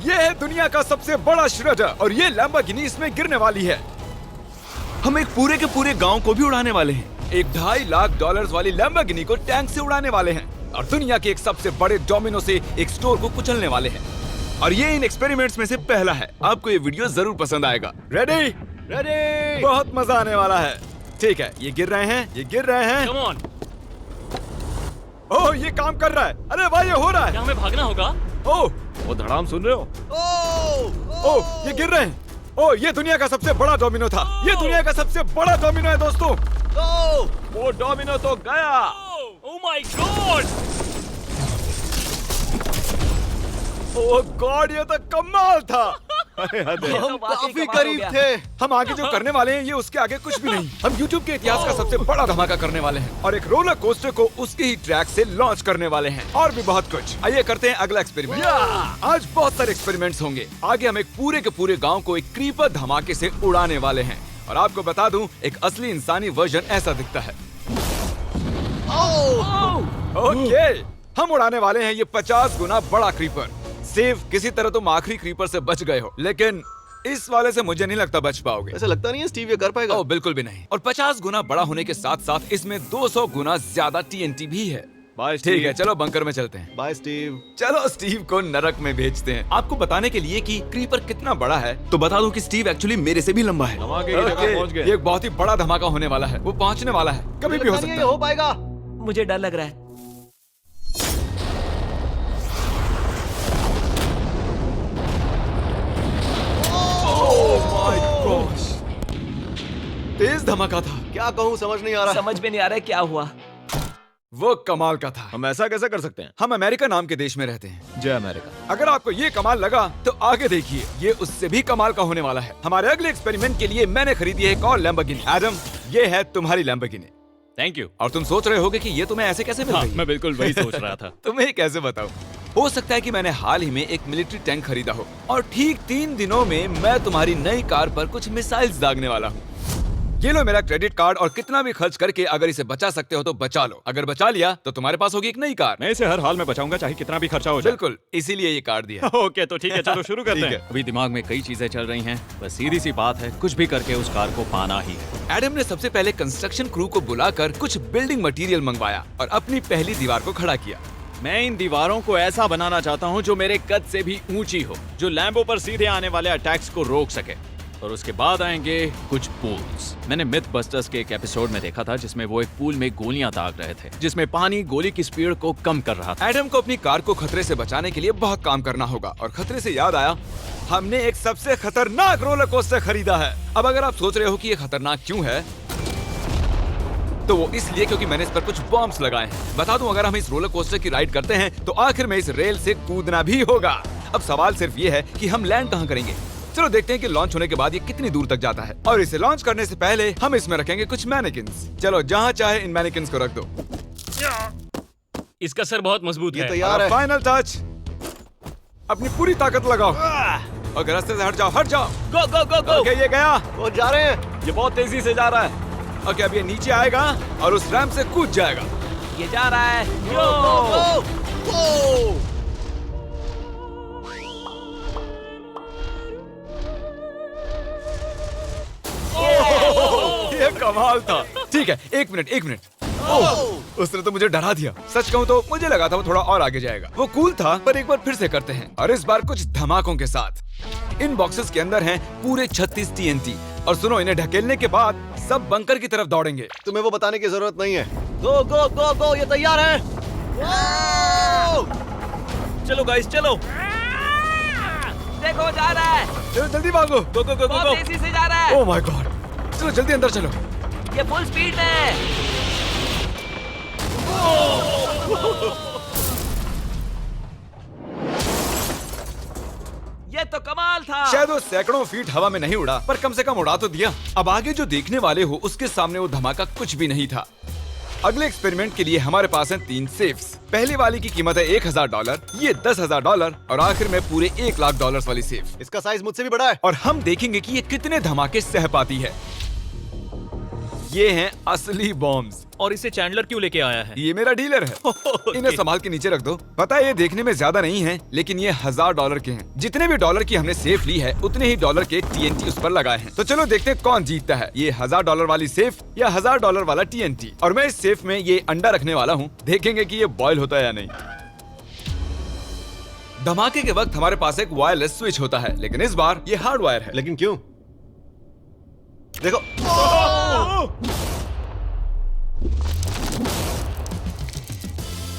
ये है दुनिया का सबसे बड़ा श्रेडर और ये लैम्बोर्गिनी इसमें गिरने वाली है। हम एक पूरे के पूरे गांव को भी उड़ाने वाले हैं। एक $2.5 लाख वाली लैम्बोर्गिनी को टैंक से उड़ाने वाले हैं और दुनिया के एक सबसे बड़े डोमिनो से एक स्टोर को कुचलने वाले हैं। और ये इन एक्सपेरिमेंट्स में से पहला है। आपको ये वीडियो जरूर पसंद आएगा। रेडी? रेडी। बहुत मजा आने वाला है। ठीक है, ये गिर रहे हैं, ये गिर रहे हैं। Come on. ओह, ये काम कर रहा है। अरे भाई, ये हो रहा है। क्या हमें भागना होगा? ओह, वो धड़ाम सुन रहे हो? ओह, ये गिर रहे हैं। ओह, ये दुनिया का सबसे बड़ा डोमिनो था। ये दुनिया का सबसे बड़ा डोमिनो है दोस्तों। वो डोमिनो तो गया। Oh my God! Oh God, ये तो कमाल था। हम काफी करीब थे। हम आगे जो करने वाले हैं ये उसके आगे कुछ भी नहीं। हम YouTube के इतिहास का सबसे बड़ा धमाका करने वाले हैं और एक रोलर कोस्टर को उसके ही ट्रैक से लॉन्च करने वाले हैं और भी बहुत कुछ। आइए करते हैं अगला एक्सपेरिमेंट। आज बहुत सारे एक्सपेरिमेंट्स होंगे। आगे हम एक पूरे के पूरे गांव को एक क्रीपर धमाके से उड़ाने वाले हैं और आपको बता दूं, एक असली इंसानी वर्जन ऐसा दिखता है। ओके, हम उड़ाने वाले हैं ये 50 गुना बड़ा क्रीपर। सेफ, किसी तरह तुम आखिरी क्रीपर से बच गए हो, लेकिन इस वाले से मुझे नहीं लगता बच पाओगे। ऐसा लगता नहीं है स्टीव ये कर पाएगा। ओह बिल्कुल भी नहीं। और 50 गुना बड़ा होने के साथ साथ इसमें 200 गुना ज्यादा TNT भी है। बाय ठीक है, चलो बंकर में चलते हैं। Bye Steve. चलो स्टीव को नरक में भेजते हैं। आपको बताने के लिए कि क्रीपर कितना बड़ा है तो बता दूं कि स्टीव एक्चुअली मेरे से भी लंबा है। धमाके की जगह पहुंच गए। ये एक बहुत ही बड़ा धमाका होने वाला है। वो पहुंचने वाला है, कभी भी हो सकता ये है। हो पाएगा। मुझे डर लग रहा है। तेज धमाका था। क्या कहूँ समझ नहीं आ रहा। समझ में नहीं आ रहा है क्या हुआ। वो कमाल का था। हम ऐसा कैसे कर सकते हैं? हम अमेरिका नाम के देश में रहते हैं। जय अमेरिका। अगर आपको ये कमाल लगा तो आगे देखिए, ये उससे भी कमाल का होने वाला है। हमारे अगले एक्सपेरिमेंट के लिए मैंने खरीदी है एक और लैम्बोर्गिनी। एडम, ये है तुम्हारी लैम्बोर्गिनी। Thank you. और तुम सोच रहे होगे कि ये तुम्हें ऐसे कैसे मिल गई? मैं बिल्कुल वही सोच रहा था। तुम्हें कैसे बताऊं? हो सकता है कि मैंने हाल ही में एक मिलिट्री टैंक खरीदा हो और ठीक 3 दिनों में मैं तुम्हारी नई कार पर कुछ मिसाइल्स दागने वाला हूँ। ये लो मेरा क्रेडिट कार्ड और कितना भी खर्च करके अगर इसे बचा सकते हो तो बचा लो। अगर बचा लिया तो तुम्हारे पास होगी एक नई कार। मैं इसे हर हाल में बचाऊंगा, चाहे कितना भी खर्चा हो जाए। बिल्कुल, इसीलिए ये कार्ड दिया। ओके, तो ठीक है, चलो शुरू करते ठीक हैं। है। अभी दिमाग में कई चीजें चल रही हैं, बस सीधी सी बात है, कुछ भी करके उस कार को पाना ही है। एडम ने सबसे पहले कंस्ट्रक्शन क्रू को बुलाकर कुछ बिल्डिंग मटेरियल मंगवाया और अपनी पहली दीवार को खड़ा किया। मैं इन दीवारों को ऐसा बनाना चाहता हूँ जो मेरे कद से भी ऊंची हो, जो लैम्बो पर सीधे आने वाले अटैक्स को रोक सके। और उसके बाद आएंगे कुछ पूल्स। मैंने मिथ बस्टर्स के एक एपिसोड में देखा था जिसमें वो एक पूल में गोलियां दाग रहे थे, जिसमें पानी गोली की स्पीड को कम कर रहा था। एडम को अपनी कार को खतरे से बचाने के लिए बहुत काम करना होगा और खतरे से याद आया, हमने एक सबसे खतरनाक रोलर कोस्टर खरीदा है। अब अगर आप सोच रहे हो कि ये खतरनाक क्यों है, तो वो इसलिए क्योंकि मैंने इस पर कुछ बॉम्ब्स लगाए हैं। बता दूं, अगर हम इस रोलर कोस्टर की राइड करते हैं तो आखिर में इस रेल से कूदना भी होगा। अब सवाल सिर्फ ये है कि हम लैंड कहाँ करेंगे। चलो देखते हैं कि लॉन्च होने के बाद ये कितनी दूर तक जाता है। और इसे लॉन्च करने से पहले हम इसमें रखेंगे कुछ मैनिकिन्स। चलो जहाँ चाहे इन मैनिकिन्स को रख दो। इसका सर बहुत मजबूत ये है। तैयार है। फाइनल टच, अपनी पूरी ताकत लगाओ और रास्ते से हट जाओ, हट जाओ। गो गो गो गो। ओके, ये गया। वो जा रहे हैं। ये बहुत तेजी से जा रहा है। ओके, अब ये नीचे आएगा और उस रैंप से कूद जाएगा। ये जा रहा है। गो, गो, गो। ये कमाल था। ठीक है, एक मिनट। ओह, उसने तो मुझे डरा दिया। सच कहूँ तो मुझे लगा था वो थोड़ा और आगे जाएगा। वो कूल था, पर एक बार फिर से करते हैं और इस बार कुछ धमाकों के साथ। इन बॉक्सेस के अंदर हैं पूरे 36 TNT और सुनो, इन्हें ढकेलने के बाद सब बंकर की तरफ दौड़ेंगे। तुम्हें वो बताने की जरूरत नहीं है। गो गो गो गो, ये तैयार है। चलो गाइस, चलो। देखो जा रहा है। चलो जल्दी भागो। गो गो गो गो बहुत गो। तेजी से जा रहा है। ओह माय गॉड, चलो जल्दी अंदर चलो। ये फुल स्पीड में। ये तो कमाल था। शायद वो सैकड़ों फीट हवा में नहीं उड़ा, पर कम से कम उड़ा तो दिया। अब आगे जो देखने वाले हो उसके सामने वो धमाका कुछ भी नहीं था। अगले एक्सपेरिमेंट के लिए हमारे पास हैं 3 सेफ्स। पहली वाली की कीमत है $1000, ये $10,000 और आखिर में पूरे $1 लाख वाली सेफ। इसका साइज मुझसे भी बड़ा है। और हम देखेंगे कि ये कितने धमाके सह पाती है। ये हैं असली बॉम्ब्स। और इसे चैंडलर क्यों लेके आया है? ये मेरा डीलर है। इन्हें संभाल के नीचे रख दो। पता है ये देखने में ज्यादा नहीं है, लेकिन ये $1000 के हैं। जितने भी डॉलर की हमने सेफ ली है उतने ही डॉलर के TNT उस पर लगाए हैं। तो चलो देखते हैं कौन जीतता है, ये $1000 वाली सेफ या $1000 वाला TNT। और मैं इस सेफ में ये अंडा रखने वाला हूँ, देखेंगे कि ये बॉयल होता है या नहीं। धमाके के वक्त हमारे पास एक वायरलेस स्विच होता है, लेकिन इस बार ये हार्ड वायर है। लेकिन क्यों? देखो,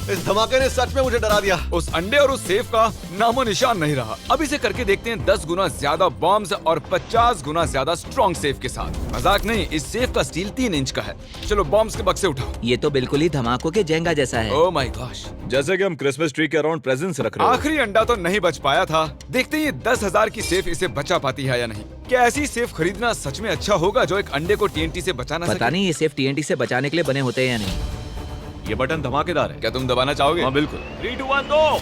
इस धमाके ने सच में मुझे डरा दिया। उस अंडे और उस सेफ का नामो निशान नहीं रहा। अब इसे करके देखते हैं 10 गुना ज्यादा बॉम्ब्स और 50 गुना ज्यादा स्ट्रॉन्ग सेफ के साथ। मजाक नहीं, इस सेफ का स्टील 3 इंच का है। चलो बॉम्ब्स के बक्से उठाओ। ये तो बिल्कुल ही धमाकों के जेंगा जैसा है। ओह माय गॉश, जैसे कि हम क्रिसमस ट्री के अराउंड प्रेजेंट्स रख रहे हैं। आखिरी अंडा तो नहीं बच पाया था। देखते हैं ये 10,000 की सेफ इसे बचा पाती है या नहीं। क्या ऐसी सेफ खरीदना सच में अच्छा होगा जो एक अंडे को TNT से बचा ना पता सके? नहीं ये सेफ TNT से बचाने के लिए बने होते हैं या नहीं। ये बटन धमाकेदार है। क्या तुम दबाना चाहोगे? हाँ बिल्कुल। 3, 2, 1 गो।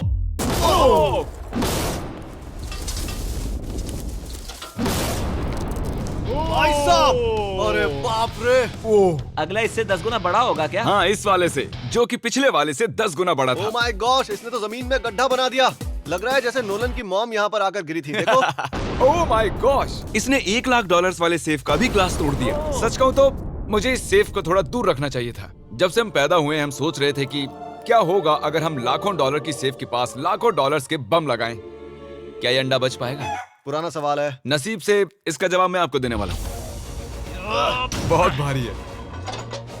भाई साहब, अरे बाप रे। अगला इससे 10 गुना बड़ा होगा क्या? हाँ, इस वाले से, जो कि पिछले वाले से 10 गुना बड़ा ओ था। माय गॉश, इसने तो जमीन में गड्ढा बना दिया। लग रहा है जैसे नोलन की मॉम यहाँ पर आकर गिरी थी। देखो। ओह माय गॉश, इसने $1,00,000 वाले सेफ का भी ग्लास तोड़ दिया। सच कहूँ तो मुझे इस सेफ को थोड़ा दूर रखना चाहिए था। जब से हम पैदा हुए हम सोच रहे थे कि क्या होगा अगर हम लाखों डॉलर की सेफ के पास लाखों डॉलर्स के बम लगाएं। क्या ये अंडा बच पाएगा? पुराना सवाल है। नसीब से इसका जवाब मैं आपको देने वाला हूँ। बहुत भारी है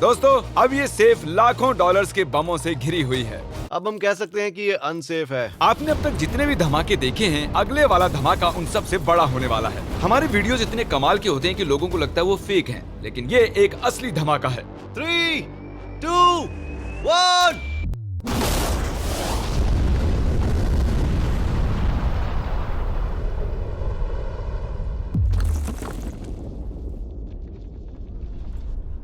दोस्तों। अब ये सेफ लाखों डॉलर्स के बमों से घिरी हुई है। अब हम कह सकते हैं कि ये अनसेफ है। आपने अब तक जितने भी धमाके देखे हैं, अगले वाला धमाका उन सब से बड़ा होने वाला है। हमारे वीडियोस इतने कमाल के होते हैं कि लोगों को लगता है वो फेक हैं, लेकिन ये एक असली धमाका है। 3, 2, 1।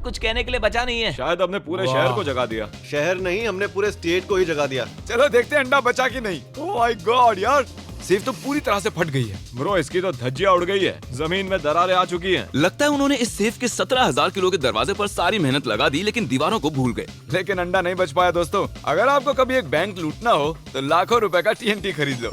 कुछ कहने के लिए बचा नहीं है। शायद हमने पूरे शहर को जगा दिया। शहर नहीं, हमने पूरे स्टेट को ही जगा दिया। चलो देखते हैं अंडा बचा कि नहीं। ओह माय गॉड यार, सेफ तो पूरी तरह से फट गई है। ब्रो, इसकी तो धज्जियां उड़ गई है। जमीन में दरारें आ चुकी हैं। लगता है उन्होंने इस सेफ के 17,000 किलो के दरवाजे पर सारी मेहनत लगा दी, लेकिन दीवारों को भूल गए। लेकिन अंडा नहीं बच पाया दोस्तों। अगर आपको कभी एक बैंक लूटना हो तो लाखों रुपए का TNT खरीद लो।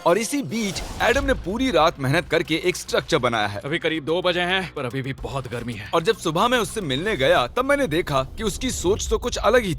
और इसी बीच एडम ने पूरी रात मेहनत करके एक स्ट्रक्चर बनाया है। अभी करीब 2 बजे हैं, पर अभी भी बहुत गर्मी है। और जब सुबह मैं उससे मिलने गया तब मैंने देखा कि उसकी सोच तो कुछ अलग ही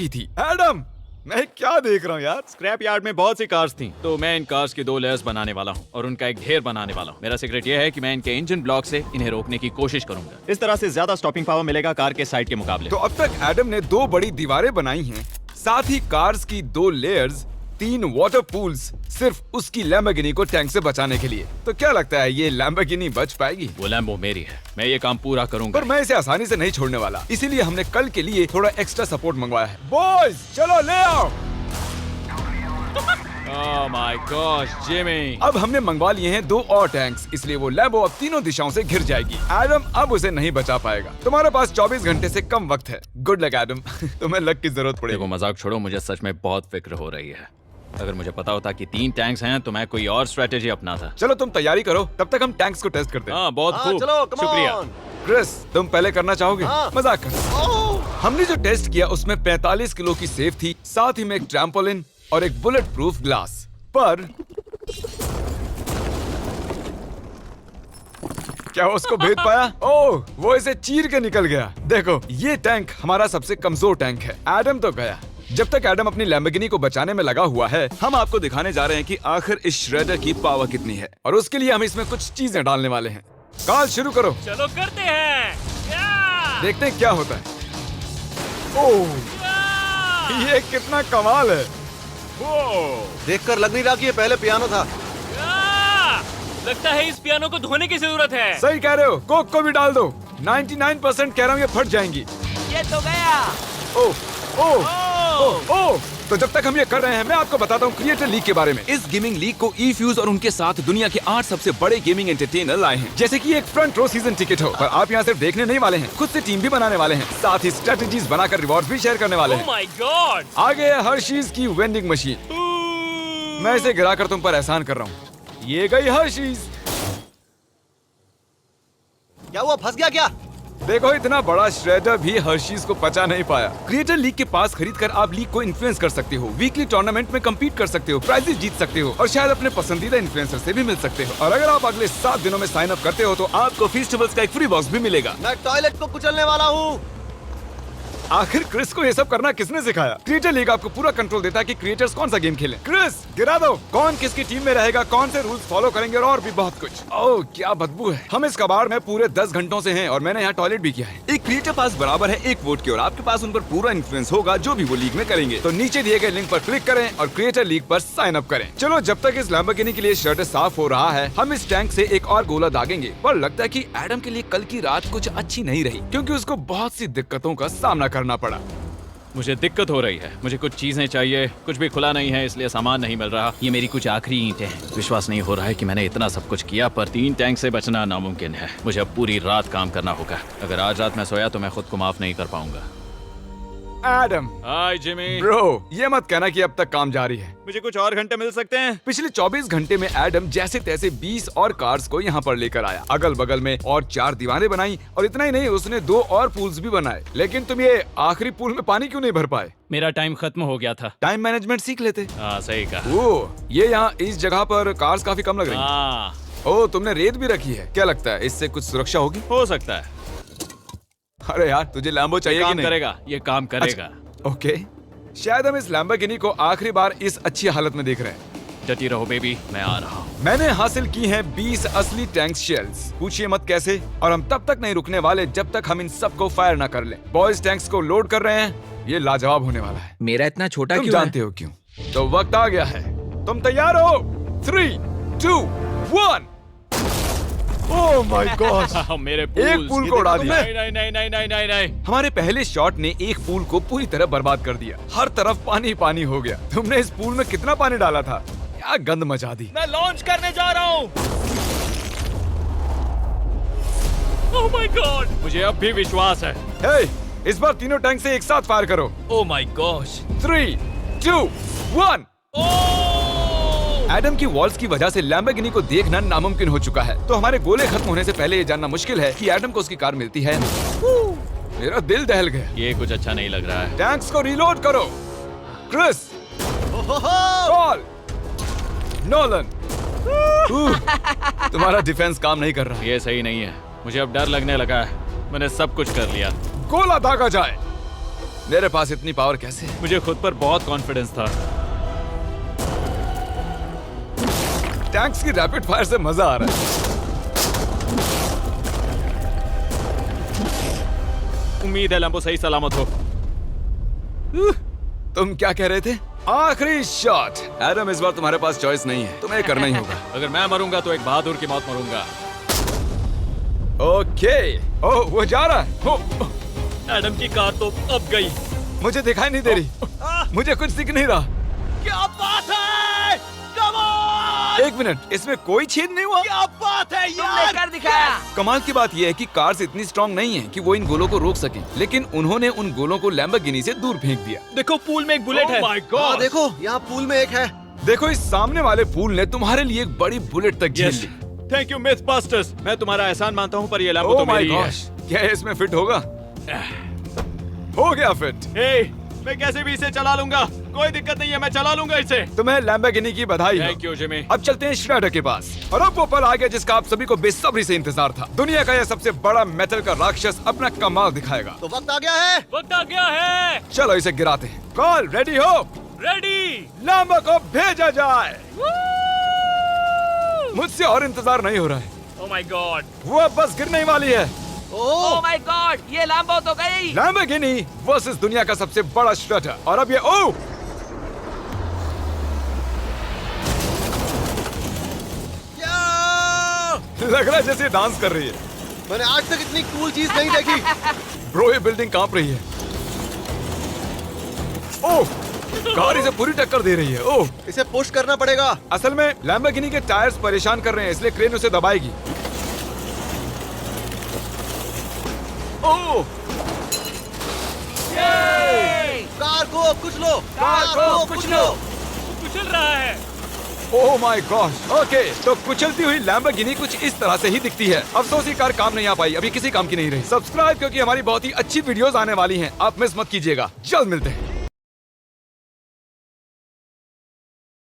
थी। एडम, मैं क्या देख रहा हूँ यार। स्क्रैप यार्ड में बहुत सी कार्स थी, तो मैं इन कार्स की 2 लेयर्स बनाने वाला हूँ और उनका एक ढेर बनाने वाला हूँ। मेरा सीक्रेट ये है कि मैं इनके इंजन ब्लॉक से इन्हें रोकने की कोशिश करूंगा। इस तरह से ज्यादा स्टॉपिंग पावर मिलेगा कार के साइड के मुकाबले। तो अब तक एडम ने 2 बड़ी दीवारें बनाई हैं, साथ ही कार्स की 2 लेयर्स, 3 वाटर पूल्स, सिर्फ उसकी लैम्बोर्गिनी को टैंक से बचाने के लिए। तो क्या लगता है ये लैम्बोर्गिनी बच पाएगी? वो लैम्बो मेरी है, मैं ये काम पूरा करूंगा। पर मैं इसे आसानी से नहीं छोड़ने वाला, इसीलिए हमने कल के लिए थोड़ा एक्स्ट्रा सपोर्ट मंगवाया है। बॉयज चलो ले आओ। Oh my gosh Jimmy. अब हमने मंगवा लिए हैं 2 और टैंक्स, इसलिए वो लैम्बो अब तीनों दिशाओं से घिर जाएगी। एडम अब उसे नहीं बचा पाएगा। तुम्हारे पास 24 घंटे से कम वक्त है। Good luck Adam. तुम्हें लक की जरूरत पड़ेगी। देखो मजाक छोड़ो, मुझे सच में बहुत फिक्र हो रही है। अगर मुझे पता होता कि 3 टैंक्स हैं तो मैं कोई और स्ट्रेटेजी अपनाता। चलो तुम तैयारी करो, तब तक हम टैंक्स को टेस्ट करते हैं। हाँ बहुत हाँ, खूब, चलो, come शुक्रिया। on। क्रिस, तुम पहले करना चाहोगे? हाँ। मजाक कर। हमने जो टेस्ट किया उसमें 45 किलो की सेफ थी, साथ ही में एक ट्रैम्पोलिन और एक बुलेट प्रूफ ग्लास। पर क्या वो उसको भेद पाया? ओह, वो इसे चीर के निकल गया। देखो, ये टैंक हमारा सबसे कमजोर टैंक है। एडम तो गया। जब तक एडम अपनी लैम्बोर्गिनी को बचाने में लगा हुआ है, हम आपको दिखाने जा रहे हैं कि आखिर इस श्रेडर की पावर कितनी है, और उसके लिए हम इसमें कुछ चीजें डालने वाले हैं। कार्ल शुरू करो। चलो करते हैं। या! देखते हैं क्या होता है। ओह, या! ये कितना कमाल है। देखकर लग नहीं रहा कि ये पहले पियानो था। या! लगता है इस पियानो को धोने की जरूरत है। सही कह रहे हो, कोक को भी डाल दो। 99% कह रहा हूँ ये फट जाएंगी। ये तो गया। ओह ओह ओह ओह। तो जब तक हम ये कर रहे हैं, मैं आपको बताता हूँ क्रिएटर लीग के बारे में। इस गेमिंग लीग को E-Fuse और उनके साथ दुनिया के 8 सबसे बड़े गेमिंग एंटरटेनर लाए हैं। जैसे कि एक फ्रंट रो सीजन टिकट हो, पर आप यहाँ सिर्फ देखने नहीं वाले हैं, खुद से टीम भी बनाने वाले हैं, साथ ही स्ट्रेटेजीज बनाकर रिवॉर्ड भी शेयर करने वाले ओह हैं। My God. आगे है हर्शीज की वेंडिंग मशीन। मैं इसे गिराकर तुम पर एहसान कर रहा हूँ। ये गई हर्शीज। क्या हुआ, फंस गया क्या? देखो इतना बड़ा श्रेडर भी हर्शीज को पचा नहीं पाया। क्रिएटर लीग के पास खरीद कर आप लीग को इन्फ्लुएंस कर सकते हो, वीकली टूर्नामेंट में कम्पीट कर सकते हो, प्राइजेस जीत सकते हो और शायद अपने पसंदीदा इन्फ्लुएंसर से भी मिल सकते हो। और अगर आप अगले 7 दिनों में साइन अप करते हो तो आपको फेस्टिवल्स का एक फ्री बॉक्स भी मिलेगा। मैं टॉयलेट को कुचलने वाला हूँ। आखिर क्रिस को ये सब करना किसने सिखाया? क्रिएटर लीग आपको पूरा कंट्रोल देता है कि क्रिएटर्स कौन सा गेम खेलें। क्रिस गिरा दो, कौन किसकी टीम में रहेगा, कौन से रूल्स फॉलो करेंगे और भी बहुत कुछ। ओह क्या बदबू है। हम इस कबाड़ में पूरे 10 घंटों से हैं और मैंने यहाँ टॉयलेट भी किया है। एक क्रिएटर पास बराबर है एक वोट के और आपके पास उन पर पूरा इन्फ्लुएंस होगा जो भी वो लीग में करेंगे। तो नीचे दिए गए लिंक पर क्लिक करें और क्रिएटर लीग पर साइन अप करें। चलो जब तक इस लैम्बोर्गिनी के लिए शर्ट साफ हो रहा है, हम इस टैंक से एक और गोला दागेंगे। पर लगता है कि एडम के लिए कल की रात कुछ अच्छी नहीं रही क्योंकि उसको बहुत सी दिक्कतों का सामना करना पड़ा। मुझे दिक्कत हो रही है, मुझे कुछ चीजें चाहिए, कुछ भी खुला नहीं है इसलिए सामान नहीं मिल रहा। ये मेरी कुछ आखिरी ईंटें हैं। विश्वास नहीं हो रहा है कि मैंने इतना सब कुछ किया पर 3 टैंक से बचना नामुमकिन है। मुझे अब पूरी रात काम करना होगा। अगर आज रात मैं सोया तो मैं खुद को माफ नहीं कर पाऊंगा। एडम हाय जिमी। ब्रो, ये मत कहना कि अब तक काम जारी है। मुझे कुछ और घंटे मिल सकते हैं? पिछले 24 घंटे में एडम जैसे तैसे 20 और कार्स को यहाँ पर लेकर आया। अगल बगल में और 4 दीवारें बनाई और इतना ही नहीं उसने 2 और पूल्स भी बनाए। लेकिन तुम ये आखिरी पूल में पानी क्यों नहीं भर पाए? मेरा टाइम खत्म हो गया था। टाइम मैनेजमेंट सीख लेते। हाँ सही कहा। ओ, ये यहाँ इस जगह पर कार्स काफी कम लग रही हैं। हाँ ओ, तुमने रेत भी रखी है। क्या लगता है इससे कुछ सुरक्षा होगी? हो सकता है। अरे यार तुझे लैम्बो चाहिए कि काम नहीं? करेगा, ये काम करेगा। ओके, शायद हम इस लैम्बोर्गिनी को आखिरी बार इस अच्छी हालत में देख रहे हैं। डटी रहो बेबी, मैं आ रहा हूँ। मैंने हासिल की हैं 20 असली टैंक शेल्स। पूछिए मत कैसे, और हम तब तक नहीं रुकने वाले जब तक हम इन सबको फायर ना कर लें। बॉयज टैंक्स को लोड कर रहे हैं। ये लाजवाब होने वाला है। मेरा इतना छोटा तुम क्यों जानते हो क्यों? तो वक्त आ गया है। तुम तैयार हो? 3, 2, 1। Oh my God! मेरे एक पूल को उड़ा दिया। नहीं नहीं नहीं नहीं नहीं नहीं नहीं। हमारे पहले शॉट ने एक पूल को पूरी तरह बर्बाद कर दिया। हर तरफ पानी पानी हो गया। तुमने इस पूल में कितना पानी डाला था? क्या गंद मचा दी। मैं लॉन्च करने जा रहा हूँ। Oh my God. मुझे अब भी विश्वास है। हे, इस बार तीनों टैंक से एक साथ फायर करो। Oh my gosh. 3, 2, 1। एडम की वॉल्स की वजह से लैम्बोर्गिनी को देखना नामुमकिन हो चुका है। तो हमारे गोले खत्म होने से पहले ये जानना मुश्किल है कि एडम को उसकी कार मिलती है। मेरा दिल दहल गया। ये कुछ अच्छा नहीं लग रहा है। टैंक्स को रीलोड करो। Chris, Cole, Nolan. तुम्हारा डिफेंस काम नहीं कर रहा। ये सही नहीं है। मुझे अब डर लगने लगा है। मैंने सब कुछ कर लिया। गोला दागा जाए। मेरे पास इतनी पावर कैसे? मुझे खुद पर बहुत कॉन्फिडेंस था। टैंक्स की रैपिड फायर से मजा आ रहा है। उम्मीद है लैम्बो सही सलामत हो। तुम क्या कह रहे थे? आखिरी शॉट। एडम, इस बार तुम्हारे पास चॉइस नहीं है, तुम्हें करना ही होगा। अगर मैं मरूंगा तो एक बहादुर की मौत मरूंगा। ओके। ओह, वो जा रहा है। ओह, एडम की कार तो अब गई। मुझे दिखाई नहीं दे रही। मुझे कुछ दिख नहीं रहा। क्या बात है? Come on! एक मिनट, इसमें कोई छेद नहीं हुआ। क्या बात है तुमने यार? कर दिखाया। कमाल की बात यह है कि कार्स इतनी स्ट्रांग नहीं है कि वो इन गोलों को रोक सके, लेकिन उन्होंने उन गोलों को लैम्बोर्गिनी से दूर फेंक दिया। देखो पूल में एक बुलेट है। माय हाँ गॉड। देखो, यहाँ पूल में एक है। देखो, इस सामने वाले पूल ने तुम्हारे लिए एक बड़ी बुलेट तक झेल ली। Thank you myth busters. मैं तुम्हारा एहसान मानता हूँ पर ये लैम्बो ओह तो माय मेरी है। गॉश, क्या ये इसमें फिट होगा? हो गया फिट। हे, मैं कैसे भी इसे चला लूंगा। कोई दिक्कत नहीं है, मैं चला लूंगा इसे। तुम्हें लैम्बोर्गिनी की बधाई हो। Thank you Jimmy. अब चलते हैं श्रेडर के पास। और अब वो पल आ गया जिसका आप सभी को बेसब्री से इंतजार था। दुनिया का यह सबसे बड़ा मेटल का राक्षस अपना कमाल दिखाएगा। तो वक्त आ गया है। वक्त आ गया है। चलो इसे गिराते हैं। कॉल रेडी हो? रेडी। लैम्बो को भेजा जाए। मुझसे और इंतजार नहीं हो रहा है। Oh my God. वो अब बस गिरने ही वाली है। ओह माय गॉड, ये लैम्बो तो गई। लैम्बोर्गिनी वर्सेस दुनिया का सबसे बड़ा श्रेडर। और अब ये ओह, लग रहा है जैसे डांस कर रही है। मैंने आज तक इतनी कूल चीज नहीं देखी। ब्रो, ये बिल्डिंग कांप रही है। ओह, कार इसे पूरी टक्कर दे रही है। ओह, इसे पुश करना पड़ेगा। असल में लैम्बोर्गिनी के टायर्स परेशान कर रहे हैं, इसलिए क्रेन उसे दबाएगी। ओह, कार को कुचलो। कार को कुचलो। कुचल रहा है। Oh my God. ओके, तो कुचलती हुई लैम्बोर्गिनी कुछ इस तरह से ही दिखती है। अफसोस ये कार काम नहीं आ पाई, अभी किसी काम की नहीं रही। सब्सक्राइब क्योंकि हमारी बहुत ही अच्छी वीडियोस आने वाली हैं, आप मिस मत कीजिएगा। जल्द मिलते हैं।